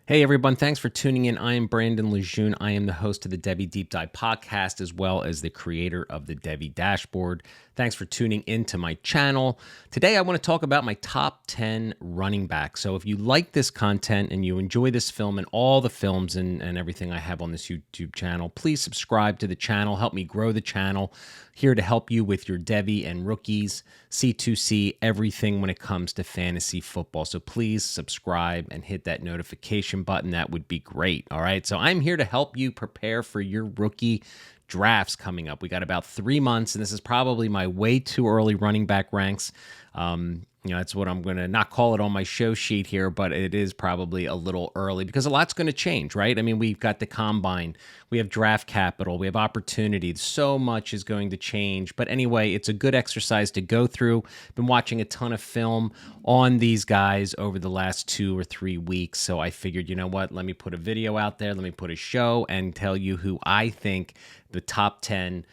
Hey everyone, thanks for tuning in. I am Brandon Lejeune. I am the host of the Devy Deep Dive podcast, as well as the creator of the Devy Dashboard. Thanks for tuning into my channel. Today I want to talk about my top 10 running backs. So if you like this content and you enjoy this film and all the films and everything I have on this YouTube channel, please subscribe to the channel. Help me grow the channel. Here to help you with your Devy and rookies, C2C, everything when it comes to fantasy football. So please subscribe and hit that notification button. That would be great. All right. So I'm here to help you prepare for your rookie drafts coming up. We got about 3 months, and this is probably my way too early running back ranks. That's what I'm going to not call it on my show sheet here, but it is probably a little early because a lot's going to change, right? I mean, we've got the combine, we have draft capital, we have opportunity. So much is going to change. But anyway, it's a good exercise to go through. Been watching a ton of film on these guys over the last 2 or 3 weeks. So I figured, you know what? Let me put a video out there. Let me put a show and tell you who I think the top 10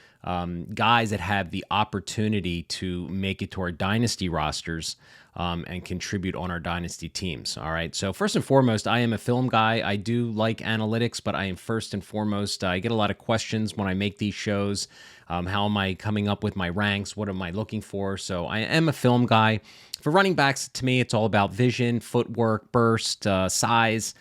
guys that have the opportunity to make it to our dynasty rosters and contribute on our dynasty teams. All right. So first and foremost, I am a film guy. I do like analytics, but I am first and foremost, I get a lot of questions when I make these shows. How am I coming up with my ranks? What am I looking for? So I am a film guy. For running backs, to me, it's all about vision, footwork, burst, size.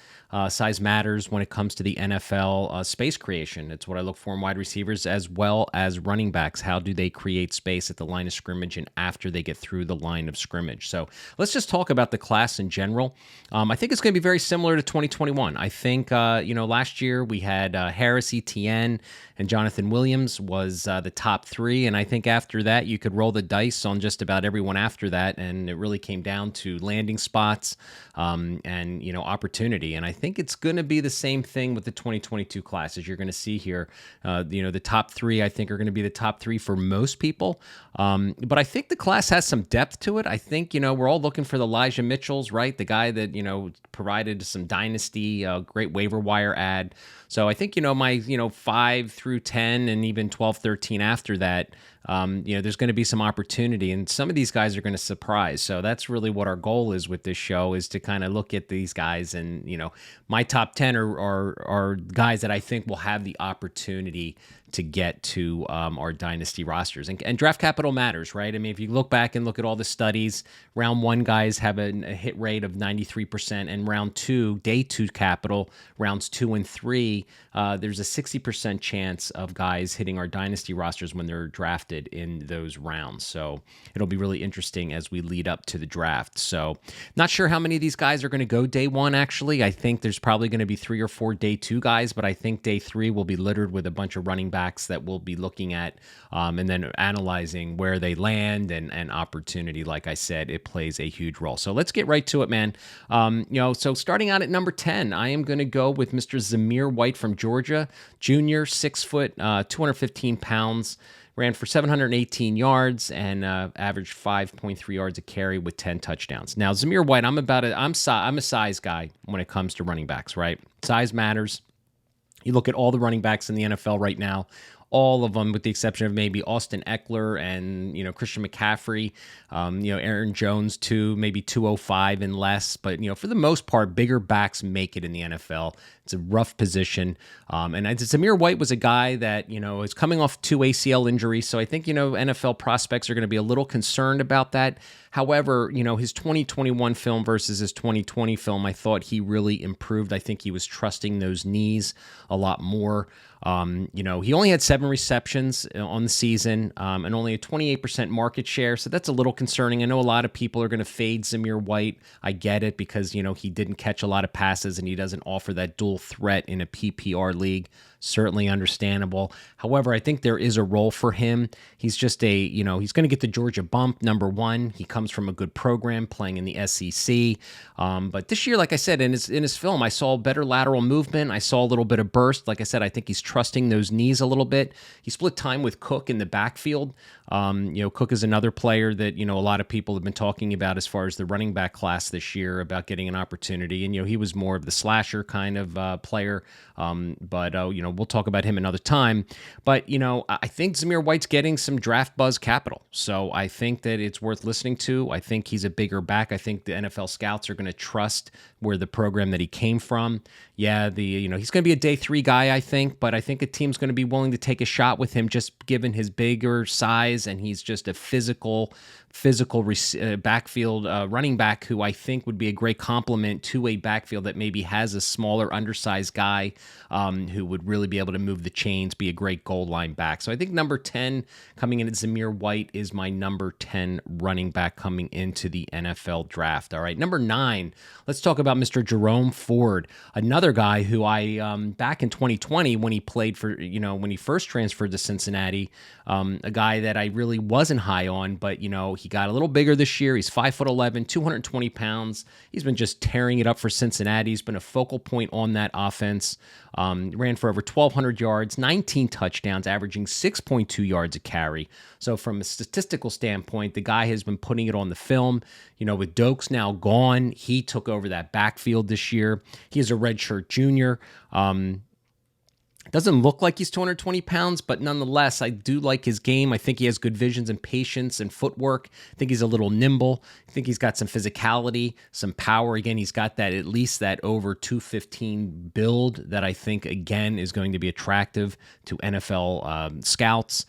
Size matters when it comes to the NFL space creation. It's what I look for in wide receivers as well as running backs. How do they create space at the line of scrimmage and after they get through the line of scrimmage? So let's just talk about the class in general. I think it's going to be very similar to 2021. I think, last year we had Harris, Etienne, and Jonathan Williams was the top 3. And I think after that, you could roll the dice on just about everyone after that. And it really came down to landing spots and opportunity. And I think it's going to be the same thing with the 2022 class, as you're going to see here. The top 3, I think, are going to be the top 3 for most people. But I think the class has some depth to it. I think, we're all looking for the Elijah Mitchells, right? The guy that, provided some dynasty, great waiver wire ad. So I think, my, 5 through 10 and even 12, 13 after that, there's going to be some opportunity, and some of these guys are going to surprise. So that's really what our goal is with this show, is to kind of look at these guys. And, my top 10 are guys that I think will have the opportunity to get to our dynasty rosters. And draft capital matters, right? I mean, if you look back and look at all the studies, round 1 guys have a hit rate of 93%, and round 2, day 2 capital, rounds 2 and 3, there's a 60% chance of guys hitting our dynasty rosters when they're drafted in those rounds. So it'll be really interesting as we lead up to the draft. So not sure how many of these guys are going to go day 1, actually. I think there's probably going to be 3 or 4 day 2 guys, but I think day 3 will be littered with a bunch of running backs that we'll be looking at and then analyzing where they land and opportunity. Like I said, it plays a huge role. So let's get right to it, man. So starting out at number 10, I am going to go with Mr. Zamir White from Georgia, junior, 6 foot, 215 pounds. Ran for 718 yards and averaged 5.3 yards a carry with 10 touchdowns. Now, Zamir White, I'm a size guy when it comes to running backs, right? Size matters. You look at all the running backs in the NFL right now, all of them, with the exception of maybe Austin Eckler and, Christian McCaffrey, Aaron Jones too, maybe 205 and less. But, for the most part, bigger backs make it in the NFL. It's a rough position. And Zamir White was a guy that, is coming off 2 ACL injuries. So I think, NFL prospects are going to be a little concerned about that. However, his 2021 film versus his 2020 film, I thought he really improved. I think he was trusting those knees a lot more. He only had 7 receptions on the season and only a 28% market share. So that's a little concerning. I know a lot of people are going to fade Zamir White. I get it because, he didn't catch a lot of passes and he doesn't offer that dual threat in a PPR league. Certainly understandable. However, I think there is a role for him. He's just he's going to get the Georgia bump, number 1. He comes from a good program playing in the SEC. But this year, like I said, in his film, I saw better lateral movement. I saw a little bit of burst. Like I said, I think he's trusting those knees a little bit. He split time with Cook in the backfield. Cook is another player that, a lot of people have been talking about as far as the running back class this year, about getting an opportunity. And, he was more of the slasher kind of player. But we'll talk about him another time. But, I think Zamir White's getting some draft buzz capital. So I think that it's worth listening to. I think he's a bigger back. I think the NFL scouts are going to trust where the program that he came from. Yeah, he's going to be a day 3 guy, I think, but I think a team's going to be willing to take a shot with him just given his bigger size, and he's just a physical backfield running back who I think would be a great complement to a backfield that maybe has a smaller, undersized guy who would really be able to move the chains, be a great goal line back. So I think number 10 coming in at Zamir White is my number 10 running back coming into the NFL draft. All right, number 9, let's talk about Mr. Jerome Ford, another guy who I, back in 2020 when he played for, when he first transferred to Cincinnati, a guy that I really wasn't high on, but, he got a little bigger this year. He's 5'11", 220 pounds. He's been just tearing it up for Cincinnati. He's been a focal point on that offense. Ran for over 1,200 yards, 19 touchdowns, averaging 6.2 yards a carry. So from a statistical standpoint, the guy has been putting it on the film. With Dokes now gone, he took over that backfield this year. He is a redshirt junior. Doesn't look like he's 220 pounds, but nonetheless, I do like his game. I think he has good visions and patience and footwork. I think he's a little nimble. I think he's got some physicality, some power. Again, he's got that, at least that over 215 build that I think, again, is going to be attractive to NFL scouts.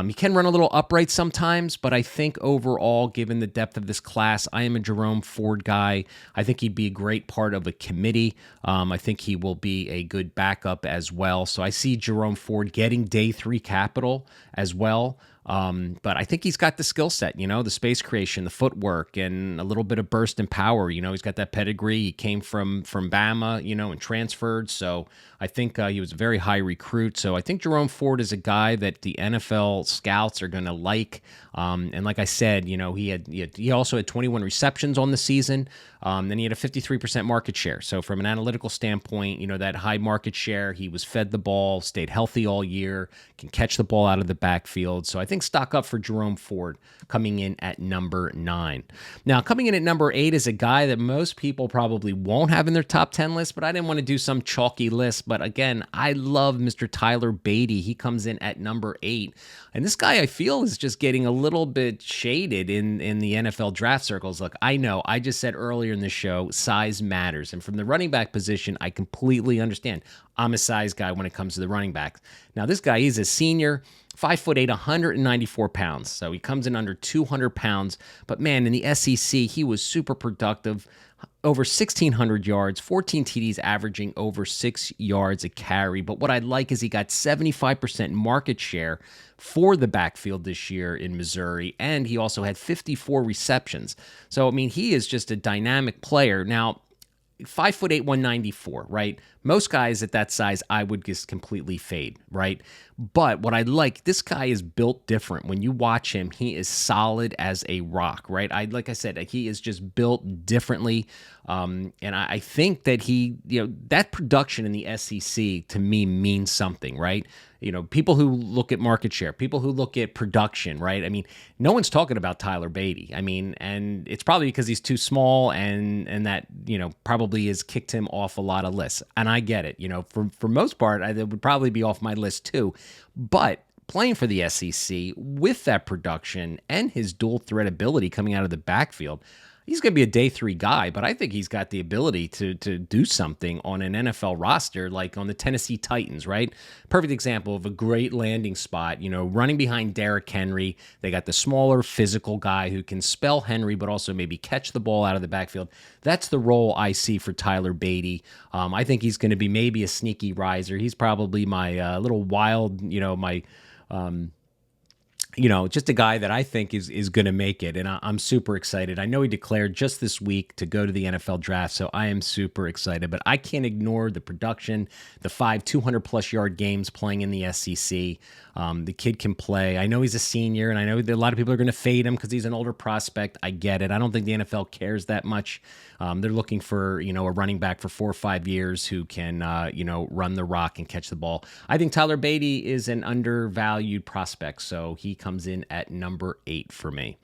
He can run a little upright sometimes, but I think overall, given the depth of this class, I am a Jerome Ford guy. I think he'd be a great part of a committee. I think he will be a good backup as well. So I see Jerome Ford getting day 3 capital as well. But I think he's got the skill set, the space creation, the footwork, and a little bit of burst and power. He's got that pedigree. He came from Bama, and transferred. So I think he was a very high recruit. So I think Jerome Ford is a guy that the NFL scouts are going to like. And like I said, he also had 21 receptions on the season. Then he had a 53% market share. So from an analytical standpoint, that high market share, he was fed the ball, stayed healthy all year, can catch the ball out of the backfield. So I think stock up for Jerome Ford coming in at number 9. Now, coming in at number 8 is a guy that most people probably won't have in their top 10 list, but I didn't want to do some chalky list. But again, I love Mr. Tyler Beatty. He comes in at number 8. And this guy, I feel, is just getting a little bit shaded in the NFL draft circles. Look, I know, I just said earlier in the show, size matters. And from the running back position, I completely understand. I'm a size guy when it comes to the running backs. Now, this guy is a senior, 5'8", 194 pounds. So he comes in under 200 pounds. But man, in the SEC, he was super productive. Over 1,600 yards, 14 TDs, averaging over 6 yards a carry. But what I like is he got 75% market share for the backfield this year in Missouri, and he also had 54 receptions. So, he is just a dynamic player. Now, 5'8", 194, right? Most guys at that size, I would just completely fade, right? But what I like, this guy is built different. When you watch him, he is solid as a rock, right? Like I said, he is just built differently. And I think that that production in the SEC to me means something, right? People who look at market share, people who look at production, right? No one's talking about Tyler Beatty. And it's probably because he's too small and that, probably has kicked him off a lot of lists. And I get it. For most part, that would probably be off my list too. But playing for the SEC with that production and his dual threat ability coming out of the backfield, he's going to be a day 3 guy, but I think he's got the ability to do something on an NFL roster, like on the Tennessee Titans, right? Perfect example of a great landing spot, running behind Derrick Henry. They got the smaller physical guy who can spell Henry, but also maybe catch the ball out of the backfield. That's the role I see for Tyler Beatty. I think he's going to be maybe a sneaky riser. He's probably my little wild, just a guy that I think is going to make it, and I'm super excited. I know he declared just this week to go to the NFL draft, so I am super excited. But I can't ignore the production, the 200+ yard games playing in the SEC. The kid can play. I know he's a senior, and I know that a lot of people are going to fade him because he's an older prospect. I get it. I don't think the NFL cares that much. They're looking for a running back for 4 or 5 years who can run the rock and catch the ball. I think Tyler Beatty is an undervalued prospect, so he comes in at number 8 for me.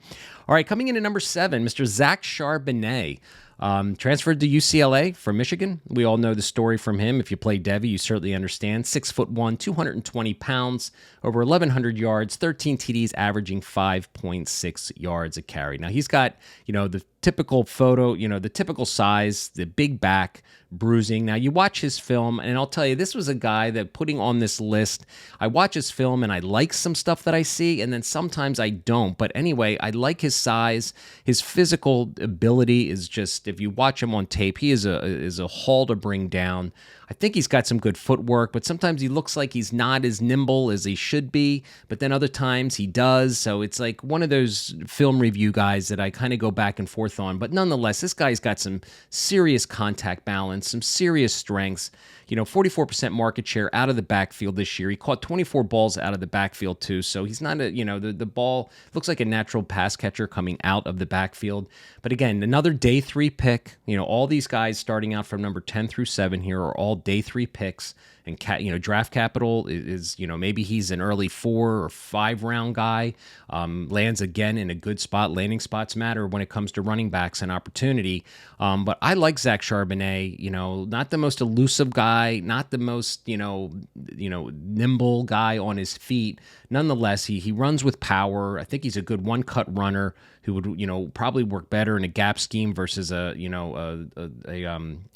All right, coming in at number 7, Mr. Zach Charbonnet. Transferred to UCLA from Michigan. We all know the story from him. If you play Devy, you certainly understand. 6'1", 220 pounds, over 1,100 yards, 13 TDs, averaging 5.6 yards a carry. Now he's got, the typical photo, the typical size, the big back, bruising. Now you watch his film, and I'll tell you, this was a guy that putting on this list, I watch his film and I like some stuff that I see, and then sometimes I don't. But anyway, I like his size. His physical ability is just, if you watch him on tape, he is a haul to bring down. I think he's got some good footwork, but sometimes he looks like he's not as nimble as he should be, but then other times he does. So it's like one of those film review guys that I kind of go back and forth on. But nonetheless, this guy's got some serious contact balance, some serious strengths. 44% market share out of the backfield this year. He caught 24 balls out of the backfield too. So he's not the ball looks like a natural pass catcher coming out of the backfield. But again, another day 3 pick. All these guys starting out from number 10 through 7 here are all day 3 picks. And draft capital is maybe he's an early 4 or 5 round guy. Lands again in a good spot. Landing spots matter when it comes to running backs and opportunity. But I like Zach Charbonnet. Not the most elusive guy, not the most nimble guy on his feet. Nonetheless, he runs with power. I think he's a good one-cut runner who would probably work better in a gap scheme versus a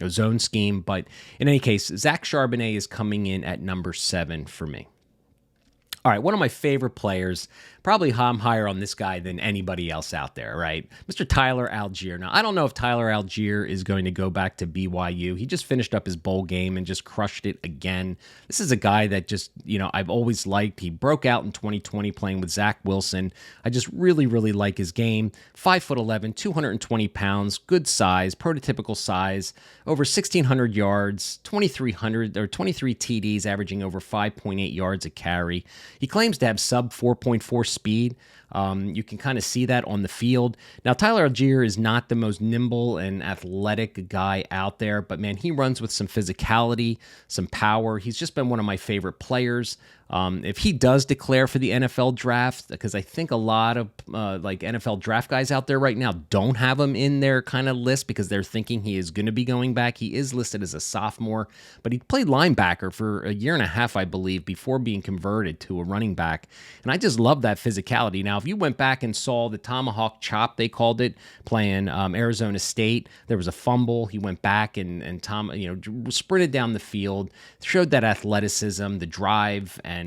zone scheme. But in any case, Zach Charbonnet is coming in at number 7 for me. All right, one of my favorite players, probably I'm higher on this guy than anybody else out there, right? Mr. Tyler Algiere. Now, I don't know if Tyler Algiere is going to go back to BYU. He just finished up his bowl game and just crushed it again. This is a guy that just, I've always liked. He broke out in 2020 playing with Zach Wilson. I just really, really like his game. 5'11", 220 pounds, good size, prototypical size, over 1,600 yards, 23 TDs, averaging over 5.8 yards a carry. He claims to have sub 4.4 speed. You can kind of see that on the field. Now, Tyler Algiere is not the most nimble and athletic guy out there, but man, he runs with some physicality, some power. He's just been one of my favorite players. If he does declare for the NFL draft, because I think a lot of NFL draft guys out there right now don't have him in their kind of list because they're thinking he is going to be going back. He is listed as a sophomore, but he played linebacker for a year and a half, I believe, before being converted to a running back. And I just love that physicality. Now, if you went back and saw the tomahawk chop, they called it, playing Arizona State, there was a fumble. He went back and sprinted down the field, showed that athleticism, the drive, and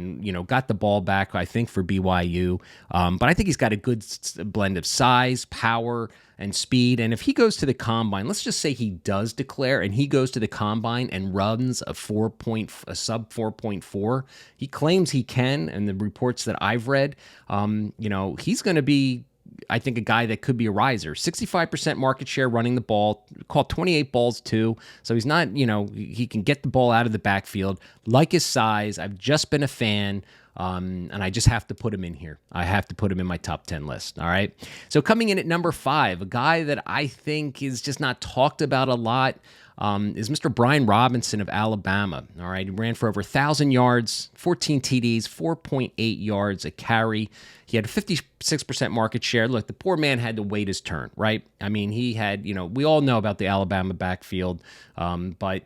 got the ball back, I think, for BYU. But I think he's got a good blend of size, power, and speed. And if he goes to the combine, let's just say he does declare and he goes to the combine and runs a sub 4.4, he claims he can, and the reports that I've read, he's going to be, I think, a guy that could be a riser. 65% market share running the ball, caught 28 balls too. So he's not, he can get the ball out of the backfield. Like his size, I've just been a fan. And I just have to put him in here. I have to put him in my top 10 list. All right. So coming in at number 5, a guy that I think is just not talked about a lot, is Mr. Brian Robinson of Alabama. All right. He ran for over 1,000 yards, 14 TDs, 4.8 yards a carry. He had a 56% market share. Look, the poor man had to wait his turn, right? I mean, he had, we all know about the Alabama backfield, but,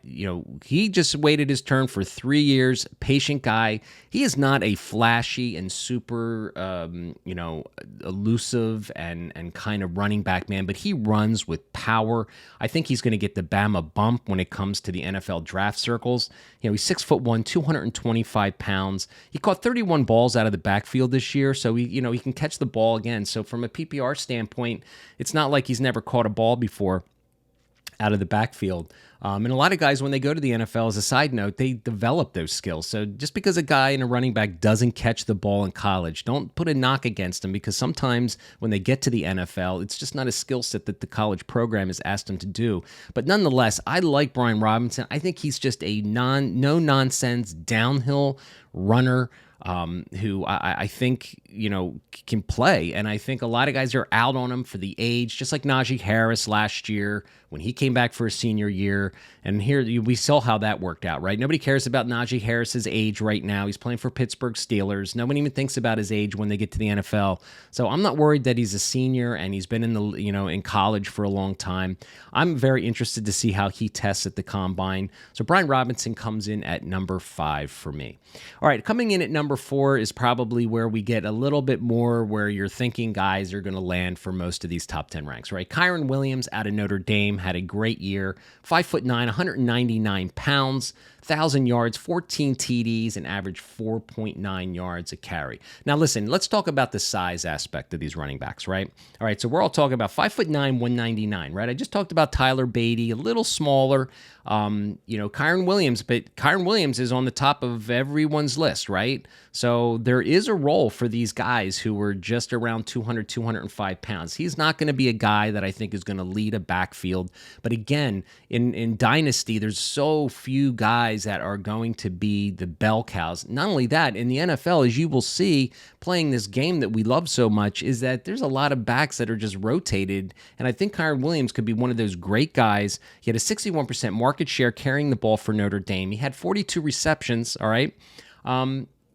he just waited his turn for 3 years. Patient guy. He is not a flashy and super, elusive and kind of running back man, but he runs with power. I think he's going to get the Bama bump when it comes to the NFL draft circles. He's 6'1", 225 pounds. He caught 31 balls out of the backfield this year, so he can catch the ball again. So from a PPR standpoint, it's not like he's never caught a ball before. out of the backfield. And a lot of guys, when they go to the NFL, as a side note, they develop those skills. So just because a guy in a running back doesn't catch the ball in college, don't put a knock against him, because sometimes when they get to the NFL, it's just not a skill set that the college program has asked them to do. But nonetheless, I like Brian Robinson. I think he's just a no-nonsense downhill runner who I think, can play. And I think a lot of guys are out on him for the age, just like Najee Harris last year when he came back for his senior year. And here we saw how that worked out, right? Nobody cares about Najee Harris's age right now. He's playing for Pittsburgh Steelers. Nobody even thinks about his age when they get to the NFL. So I'm not worried that he's a senior and he's been in college for a long time. I'm very interested to see how he tests at the combine. So Brian Robinson comes in at number 5 for me. All right, coming in at number 4 is probably where we get a little bit more where you're thinking guys are going to land for most of these top 10 ranks, right? Kyron Williams out of Notre Dame had a great year, 5'9", 199 pounds, 1,000 yards, 14 TDs, and averaged 4.9 yards a carry. Now, listen, let's talk about the size aspect of these running backs, right? All right, so we're all talking about 5'9", 199, right? I just talked about Tyler Beatty, a little smaller, Kyron Williams, but Kyron Williams is on the top of everyone's list, right? So there is a role for these guys who were just around 200, 205 pounds. He's not going to be a guy that I think is going to lead a backfield. But again, in Dynasty, there's so few guys that are going to be the bell cows. Not only that, in the NFL, as you will see, playing this game that we love so much, is that there's a lot of backs that are just rotated. And I think Kyron Williams could be one of those great guys. He had a 61% market share carrying the ball for Notre Dame. He had 42 receptions, all right?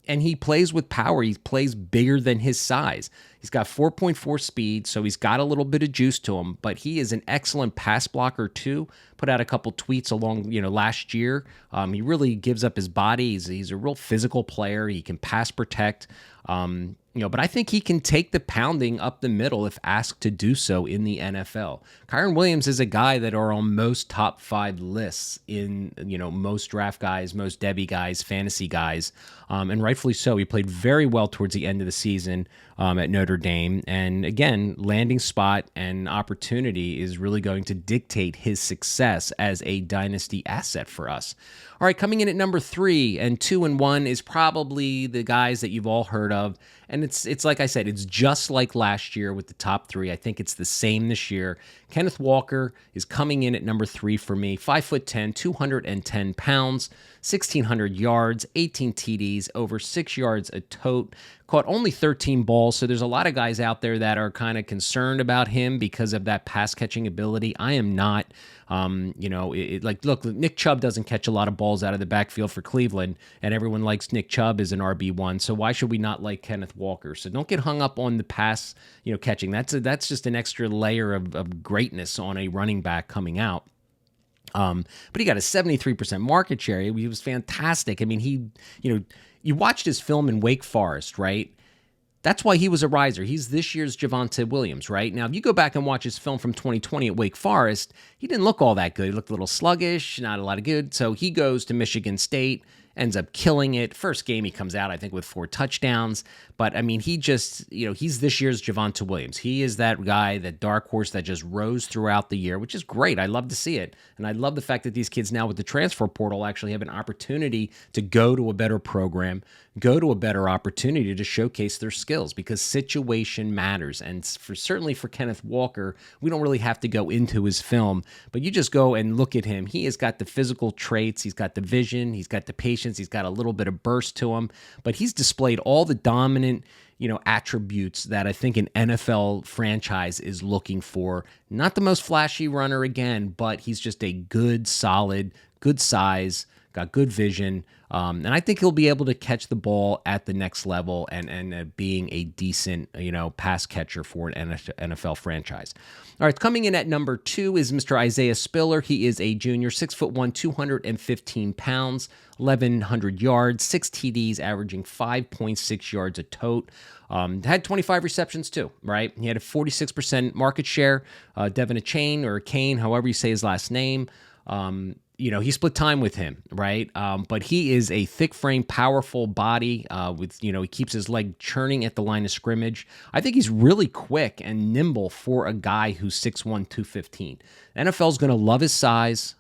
And he plays with power. He plays bigger than his size. He's got 4.4 speed, so he's got a little bit of juice to him, but he is an excellent pass blocker too. Put out a couple tweets along, last year. He really gives up his body. He's a real physical player. He can pass protect. But I think he can take the pounding up the middle if asked to do so in the NFL. Kyron Williams is a guy that are on most top 5 lists in, most draft guys, most Devy guys, fantasy guys, and rightfully so. He played very well towards the end of the season at Notre Dame. And again, landing spot and opportunity is really going to dictate his success as a dynasty asset for us. All right, coming in at number 3 and 2 and 1 is probably the guys that you've all heard of. And it's like I said, it's just like last year with the top 3. I think it's the same this year. Kenneth Walker is coming in at number 3 for me. 5'10", 210 pounds, 1,600 yards, 18 TDs, over 6 yards a tote. Caught only 13 balls, so there's a lot of guys out there that are kind of concerned about him because of that pass-catching ability. I am not. Look, Nick Chubb doesn't catch a lot of balls out of the backfield for Cleveland, and everyone likes Nick Chubb as an RB1, so why should we not like Kenneth Walker? So don't get hung up on the pass, catching. That's just an extra layer of greatness on a running back coming out. But he got a 73% market share. He was fantastic. I mean, you watched his film in Wake Forest, right? That's why he was a riser. He's this year's Javonte Williams, right? Now, if you go back and watch his film from 2020 at Wake Forest, he didn't look all that good. He looked a little sluggish, not a lot of good. So he goes to Michigan State, ends up killing it. First game he comes out, I think, with 4 touchdowns. But, I mean, he just, he's this year's Javonte Williams. He is that guy, that dark horse that just rose throughout the year, which is great. I love to see it. And I love the fact that these kids now with the transfer portal actually have an opportunity to go to a better program, go to a better opportunity to showcase their skills, because situation matters. And certainly for Kenneth Walker, we don't really have to go into his film, but you just go and look at him. He has got the physical traits. He's got the vision. He's got the patience. He's got a little bit of burst to him, but he's displayed all the dominant attributes that I think an NFL franchise is looking for. Not the most flashy runner again, but he's just a good, solid, good size, got good vision, and I think he'll be able to catch the ball at the next level and being a decent, pass catcher for an NFL franchise. All right, coming in at number 2 is Mr. Isaiah Spiller. He is a junior, 6'1", 215 pounds, 1,100 yards, 6 TDs, averaging 5.6 yards a tote. Had 25 receptions too, right? He had a 46% market share. Devin Achane, or Kane, however you say his last name. he split time with him, right? But he is a thick frame, powerful body with, he keeps his leg churning at the line of scrimmage. I think he's really quick and nimble for a guy who's 6'1", 215. NFL's going to love his size.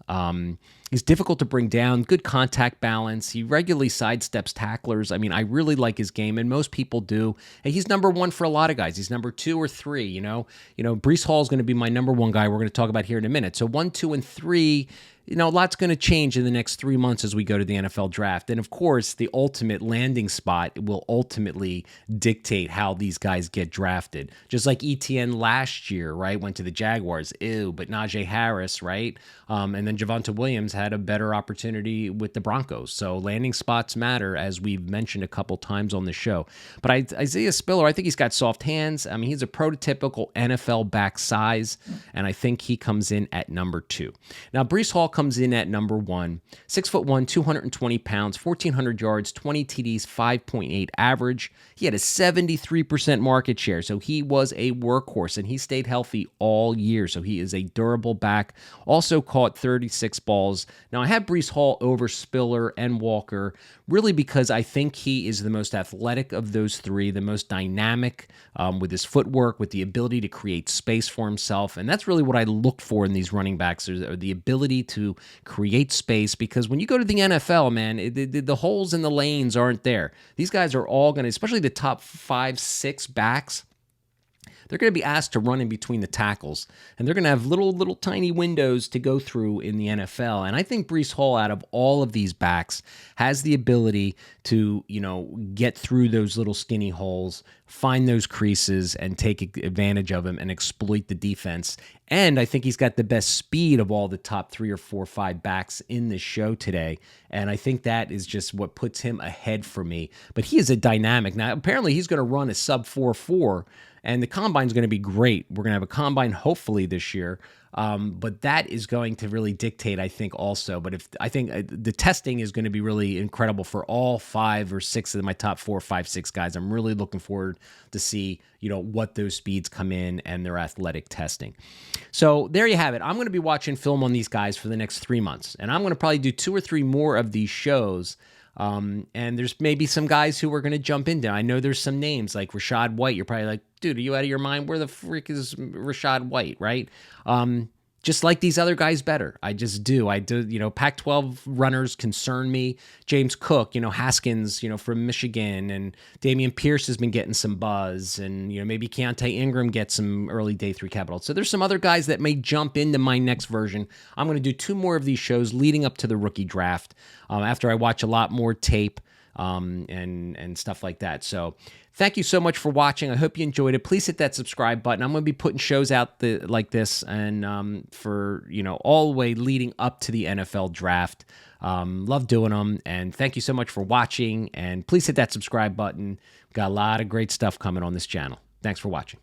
He's difficult to bring down, good contact balance. He regularly sidesteps tacklers. I mean, I really like his game, and most people do. And he's number one for a lot of guys. He's number 2 or 3, Breece Hall is going to be my number 1 guy we're going to talk about here in a minute. So 1, 2, and 3, a lot's going to change in the next 3 months as we go to the NFL draft. And of course, the ultimate landing spot will ultimately dictate how these guys get drafted. Just like ETN last year, right? Went to the Jaguars. Ew, but Najee Harris, right? And then Javonte Williams had a better opportunity with the Broncos. So landing spots matter, as we've mentioned a couple times on the show. But Isaiah Spiller, I think he's got soft hands. I mean, he's a prototypical NFL back size, and I think he comes in at number 2. Now, Breece Hall comes in at number 1, 6'1", 220 pounds, 1,400 yards, 20 TDs, 5.8 average. He had a 73% market share, so he was a workhorse, and he stayed healthy all year, so he is a durable back. Also caught 36 balls. Now, I have Breece Hall over Spiller and Walker, really because I think he is the most athletic of those 3, the most dynamic with his footwork, with the ability to create space for himself, and that's really what I look for in these running backs, are the ability to create space, because when you go to the NFL, man, the holes in the lanes aren't there. These guys are all going to, especially the top 5, 6 backs, they're going to be asked to run in between the tackles, and they're going to have little tiny windows to go through in the NFL. And I think Breece Hall, out of all of these backs, has the ability to, get through those little skinny holes, find those creases, and take advantage of them and exploit the defense. And I think he's got the best speed of all the top 3 or 4 or 5 backs in the show today. And I think that is just what puts him ahead for me. But he is a dynamic. Now, apparently he's going to run a sub 4.4, and the combine's going to be great. We're going to have a combine hopefully this year. But that is going to really dictate, I think, also. But I think the testing is going to be really incredible for all 5 or 6 of my top 4, 5, 6 guys. I'm really looking forward to see, what those speeds come in and their athletic testing. So there you have it. I'm going to be watching film on these guys for the next 3 months, and I'm going to probably do 2 or 3 more of these shows. And there's maybe some guys who are going to jump into. I know there's some names like Rachaad White. You're probably like, dude, are you out of your mind? Where the frick is Rachaad White, right? Just like these other guys better. I just do. Pac-12 runners concern me. James Cook, Haskins, from Michigan, and Dameon Pierce has been getting some buzz, and, maybe Keontae Ingram gets some early day 3 capital. So there's some other guys that may jump into my next version. I'm going to do 2 more of these shows leading up to the rookie draft after I watch a lot more tape and stuff like that. So thank you so much for watching. I hope you enjoyed it. Please hit that subscribe button. I'm going to be putting shows out like this, and for all the way leading up to the NFL draft. Love doing them, and thank you so much for watching. And please hit that subscribe button. We've got a lot of great stuff coming on this channel. Thanks for watching.